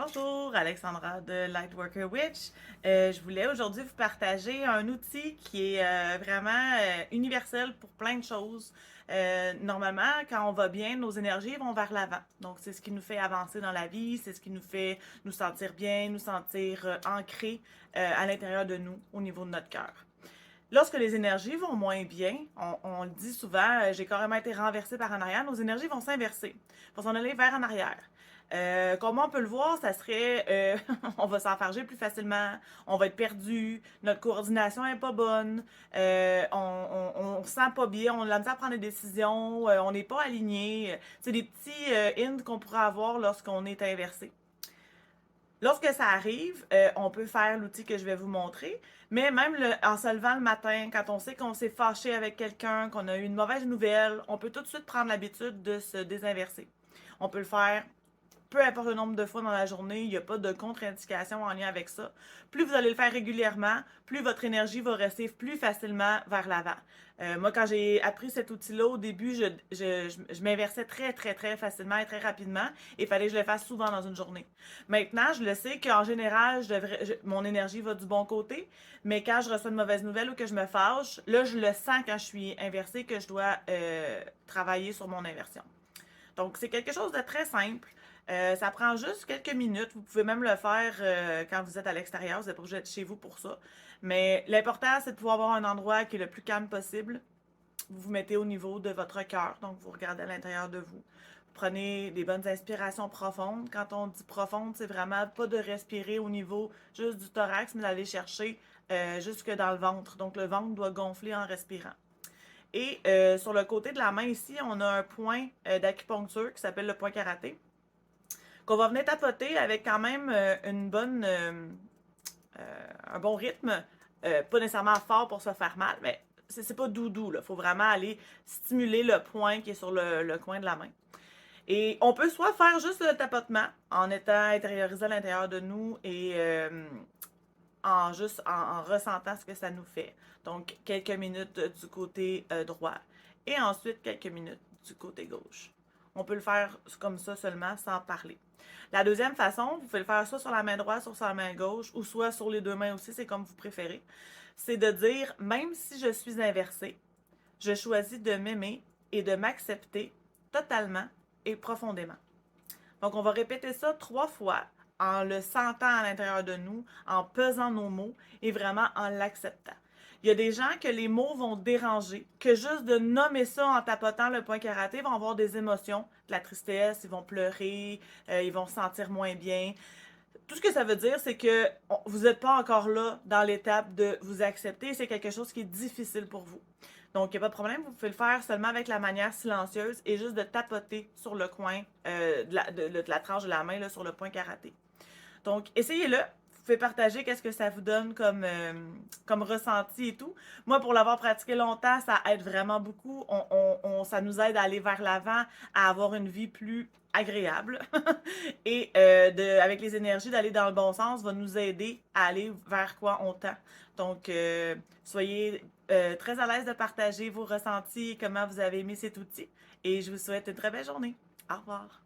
Bonjour, Alexandra de Lightworker Witch. Je voulais aujourd'hui vous partager un outil qui est vraiment universel pour plein de choses. Normalement, quand on va bien, nos énergies vont vers l'avant. Donc, c'est ce qui nous fait avancer dans la vie, c'est ce qui nous fait nous sentir bien, nous sentir ancrés à l'intérieur de nous, au niveau de notre cœur. Lorsque les énergies vont moins bien, on le dit souvent, j'ai carrément été renversée par en arrière, nos énergies vont s'inverser, vont s'en aller vers en arrière. Comment on peut le voir, ça serait, on va s'enfarger plus facilement, on va être perdu, notre coordination est pas bonne, on se sent pas bien, on a la misère à prendre des décisions, on n'est pas aligné. C'est des petits hints qu'on pourrait avoir lorsqu'on est inversé. Lorsque ça arrive, on peut faire l'outil que je vais vous montrer, mais même en se levant le matin, quand on sait qu'on s'est fâché avec quelqu'un, qu'on a eu une mauvaise nouvelle, on peut tout de suite prendre l'habitude de se désinverser. On peut le faire peu importe le nombre de fois dans la journée, il n'y a pas de contre-indication en lien avec ça. Plus vous allez le faire régulièrement, plus votre énergie va rester plus facilement vers l'avant. Moi, quand j'ai appris cet outil-là, au début, je m'inversais très, très, très facilement et très rapidement et il fallait que je le fasse souvent dans une journée. Maintenant, je le sais qu'en général, mon énergie va du bon côté, mais quand je reçois une mauvaise nouvelle ou que je me fâche, là, je le sens quand je suis inversée que je dois travailler sur mon inversion. Donc, c'est quelque chose de très simple. Ça prend juste quelques minutes. Vous pouvez même le faire quand vous êtes à l'extérieur. Vous n'êtes pas obligé d'être chez vous pour ça. Mais l'important, c'est de pouvoir avoir un endroit qui est le plus calme possible. Vous vous mettez au niveau de votre cœur. Donc, vous regardez à l'intérieur de vous. Vous prenez des bonnes inspirations profondes. Quand on dit profonde, c'est vraiment pas de respirer au niveau juste du thorax, mais d'aller chercher jusque dans le ventre. Donc, le ventre doit gonfler en respirant. Et sur le côté de la main ici, on a un point d'acupuncture qui s'appelle le point karaté, qu'on va venir tapoter avec quand même un bon rythme, pas nécessairement fort pour se faire mal, mais c'est pas doudou, là. Faut vraiment aller stimuler le point qui est sur le coin de la main. Et on peut soit faire juste le tapotement en étant intériorisé à l'intérieur de nous et en ressentant ce que ça nous fait. Donc, quelques minutes du côté droit et ensuite quelques minutes du côté gauche. On peut le faire comme ça seulement sans parler. La deuxième façon, vous pouvez le faire soit sur la main droite, soit sur la main gauche, ou soit sur les deux mains aussi, c'est comme vous préférez. C'est de dire, même si je suis inversée, je choisis de m'aimer et de m'accepter totalement et profondément. Donc, on va répéter ça 3 fois en le sentant à l'intérieur de nous, en pesant nos mots et vraiment en l'acceptant. Il y a des gens que les mots vont déranger, que juste de nommer ça en tapotant le point karaté vont avoir des émotions, de la tristesse, ils vont pleurer, ils vont se sentir moins bien. Tout ce que ça veut dire, c'est que vous n'êtes pas encore là dans l'étape de vous accepter. C'est quelque chose qui est difficile pour vous. Donc, il n'y a pas de problème. Vous pouvez le faire seulement avec la manière silencieuse et juste de tapoter sur le coin de la tranche de la main là, sur le point karaté. Donc, essayez-le. Vous pouvez partager qu'est-ce que ça vous donne comme ressenti et tout. Moi, pour l'avoir pratiqué longtemps, ça aide vraiment beaucoup. Ça nous aide à aller vers l'avant, à avoir une vie plus agréable. Et avec les énergies, d'aller dans le bon sens va nous aider à aller vers quoi on tend. Donc, soyez très à l'aise de partager vos ressentis et comment vous avez aimé cet outil. Et je vous souhaite une très belle journée. Au revoir.